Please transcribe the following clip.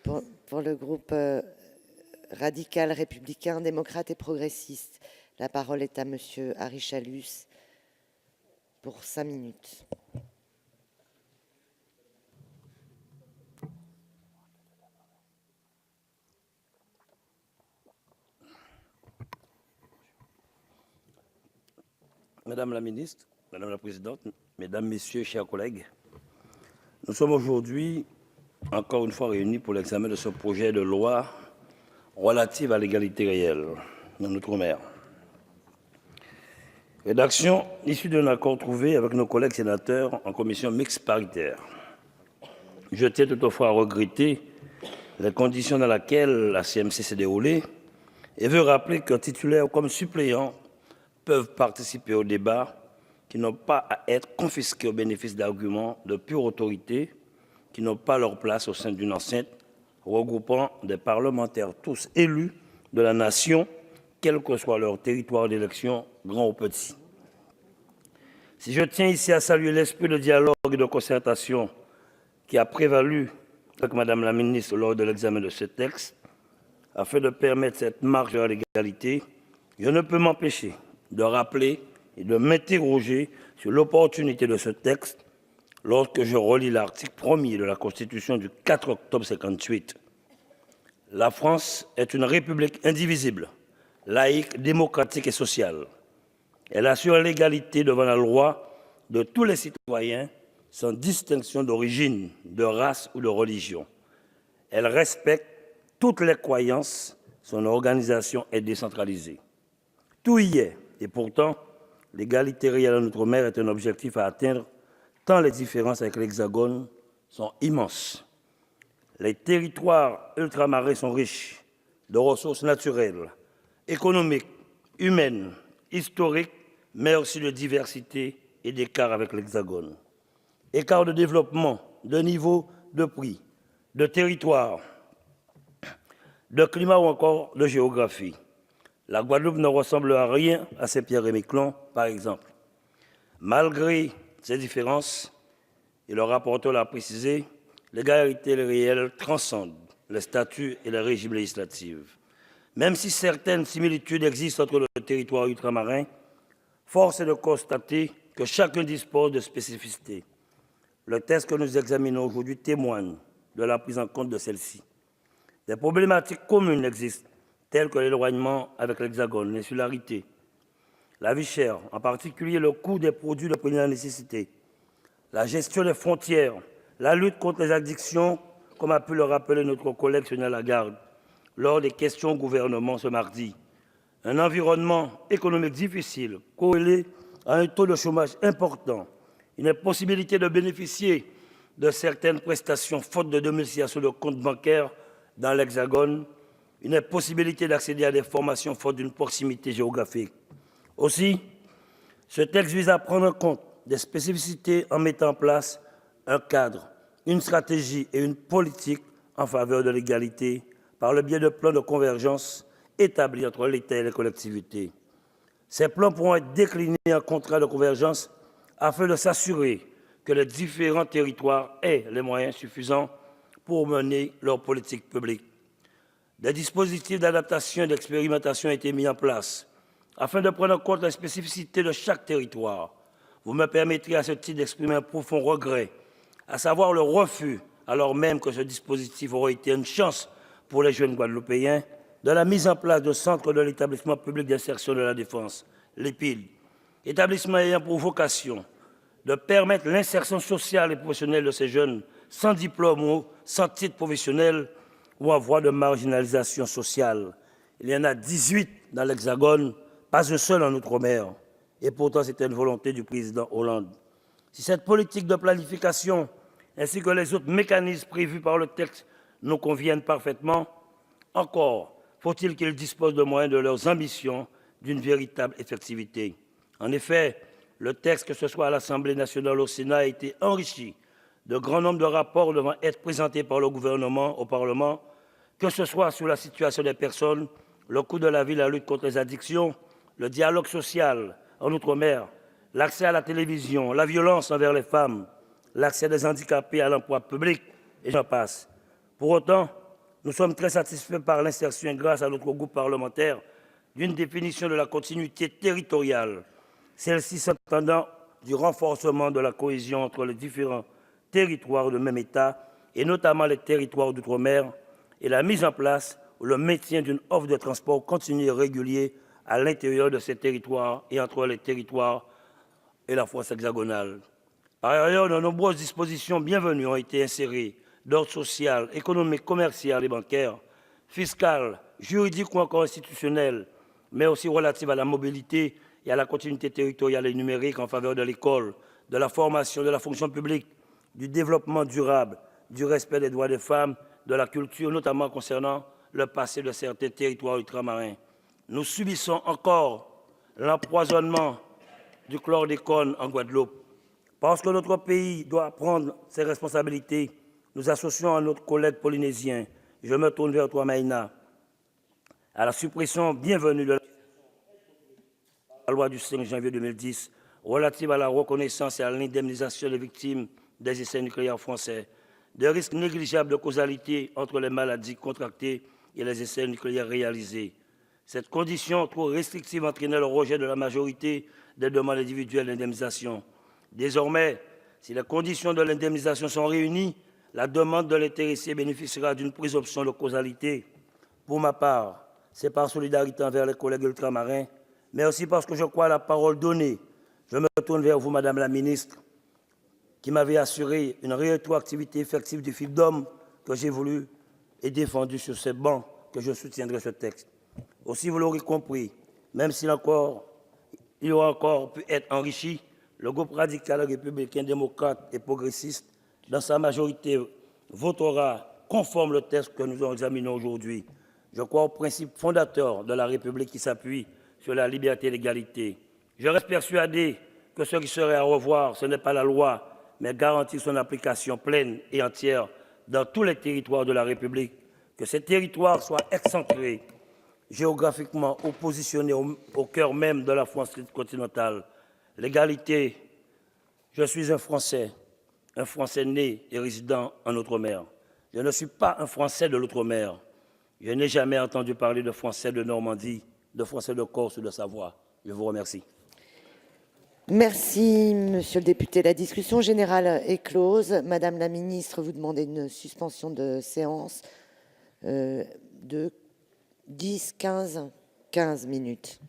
Pour le groupe radical, républicain, démocrate et progressiste, la parole est à Monsieur Harry Chalus pour 5 minutes. Madame la ministre, Madame la présidente, Mesdames, Messieurs, chers collègues, nous sommes aujourd'hui encore une fois réunis pour l'examen de ce projet de loi relative à l'égalité réelle dans l'outre-mer. Rédaction issue d'un accord trouvé avec nos collègues sénateurs en commission mixte paritaire. Je tiens toutefois à regretter les conditions dans lesquelles la CMC s'est déroulée et veux rappeler que titulaires comme suppléants peuvent participer au débat, qui n'ont pas à être confisqués au bénéfice d'arguments de pure autorité, qui n'ont pas leur place au sein d'une enceinte regroupant des parlementaires tous élus de la nation, quel que soit leur territoire d'élection, grand ou petit. Si je tiens ici à saluer l'esprit de dialogue et de concertation qui a prévalu avec Madame la ministre lors de l'examen de ce texte, afin de permettre cette marche à l'égalité, je ne peux m'empêcher de rappeler et de m'interroger sur l'opportunité de ce texte lorsque je relis l'article 1er de la Constitution du 4 octobre 1958. La France est une république indivisible, laïque, démocratique et sociale. Elle assure l'égalité devant la loi de tous les citoyens sans distinction d'origine, de race ou de religion. Elle respecte toutes les croyances, son organisation est décentralisée. Tout y est, et pourtant, l'égalité réelle en outre-mer est un objectif à atteindre tant les différences avec l'Hexagone sont immenses. Les territoires ultramarins sont riches de ressources naturelles, économiques, humaines, historiques, mais aussi de diversité et d'écart avec l'Hexagone. Écart de développement, de niveau, de prix, de territoire, de climat ou encore de géographie. La Guadeloupe ne ressemble à rien à Saint-Pierre-et-Miquelon, par exemple. Malgré ces différences, et le rapporteur l'a précisé, l'égalité réelle transcende les statuts et les régimes législatifs. Même si certaines similitudes existent entre le territoire ultramarin, force est de constater que chacun dispose de spécificités. Le texte que nous examinons aujourd'hui témoigne de la prise en compte de celles-ci. Des problématiques communes existent, telles que l'éloignement avec l'Hexagone, l'insularité, la vie chère, en particulier le coût des produits de première nécessité, la gestion des frontières, la lutte contre les addictions, comme a pu le rappeler notre collègue Sonia Lagarde lors des questions au gouvernement ce mardi, un environnement économique difficile, corrélé à un taux de chômage important, une impossibilité de bénéficier de certaines prestations faute de domicile sur le compte bancaire dans l'Hexagone, une impossibilité d'accéder à des formations faute d'une proximité géographique. Aussi, ce texte vise à prendre en compte des spécificités en mettant en place un cadre, une stratégie et une politique en faveur de l'égalité par le biais de plans de convergence établis entre l'État et les collectivités. Ces plans pourront être déclinés en contrats de convergence afin de s'assurer que les différents territoires aient les moyens suffisants pour mener leur politique publique. Des dispositifs d'adaptation et d'expérimentation ont été mis en place afin de prendre en compte les spécificités de chaque territoire. Vous me permettrez à ce titre d'exprimer un profond regret, à savoir le refus, alors même que ce dispositif aurait été une chance pour les jeunes Guadeloupéens, de la mise en place de centres de l'établissement public d'insertion de la défense, l'EPID, établissement ayant pour vocation de permettre l'insertion sociale et professionnelle de ces jeunes sans diplôme ou sans titre professionnel ou en voie de marginalisation sociale. Il y en a 18 dans l'Hexagone, pas un seul en Outre-mer. Et pourtant, c'était une volonté du président Hollande. Si cette politique de planification ainsi que les autres mécanismes prévus par le texte nous conviennent parfaitement, encore faut-il qu'ils disposent de moyens de leurs ambitions d'une véritable effectivité. En effet, le texte, que ce soit à l'Assemblée nationale ou au Sénat, a été enrichi de grand nombre de rapports devant être présentés par le gouvernement au Parlement, que ce soit sur la situation des personnes, le coût de la vie, la lutte contre les addictions, le dialogue social en Outre-mer, l'accès à la télévision, la violence envers les femmes, l'accès des handicapés à l'emploi public, et j'en passe. Pour autant, nous sommes très satisfaits par l'insertion, grâce à notre groupe parlementaire, d'une définition de la continuité territoriale, celle-ci s'entendant du renforcement de la cohésion entre les différents territoires de même État, et notamment les territoires d'outre-mer, et la mise en place ou le maintien d'une offre de transport continu et régulier à l'intérieur de ces territoires et entre les territoires et la France hexagonale. Par ailleurs, de nombreuses dispositions bienvenues ont été insérées d'ordre social, économique, commercial et bancaire, fiscal, juridique ou encore institutionnel, mais aussi relatives à la mobilité et à la continuité territoriale et numérique en faveur de l'école, de la formation, de la fonction publique, du développement durable, du respect des droits des femmes, de la culture, notamment concernant le passé de certains territoires ultramarins. Nous subissons encore l'empoisonnement du chlordécone en Guadeloupe. Parce que notre pays doit prendre ses responsabilités, nous associons à notre collègue polynésien, je me tourne vers toi Maïna, à la suppression bienvenue de la loi du 5 janvier 2010 relative à la reconnaissance et à l'indemnisation des victimes des essais nucléaires français, de risques négligeables de causalité entre les maladies contractées et les essais nucléaires réalisés. Cette condition trop restrictive entraînait le rejet de la majorité des demandes individuelles d'indemnisation. Désormais, si les conditions de l'indemnisation sont réunies, la demande de l'intéressé bénéficiera d'une présomption de causalité. Pour ma part, c'est par solidarité envers les collègues ultramarins, mais aussi parce que je crois à la parole donnée. Je me tourne vers vous, Madame la Ministre, qui m'avait assuré une rétroactivité effective du FIPDOM que j'ai voulu et défendu sur ces bancs, que je soutiendrai ce texte. Aussi, vous l'aurez compris, même s'il il aura encore pu être enrichi, le groupe radical républicain, démocrate et progressiste, dans sa majorité, votera conforme le texte que nous examinons aujourd'hui. Je crois au principe fondateur de la République qui s'appuie sur la liberté et l'égalité. Je reste persuadé que ce qui serait à revoir, ce n'est pas la loi, mais garantir son application pleine et entière dans tous les territoires de la République, que ces territoires soient excentrés géographiquement ou positionnés au cœur même de la France continentale. L'égalité, je suis un Français né et résident en Outre-mer. Je ne suis pas un Français de l'Outre-mer. Je n'ai jamais entendu parler de Français de Normandie, de Français de Corse ou de Savoie. Je vous remercie. Merci, monsieur le député. La discussion générale est close. Madame la ministre, vous demandez une suspension de séance de 10, 15 minutes.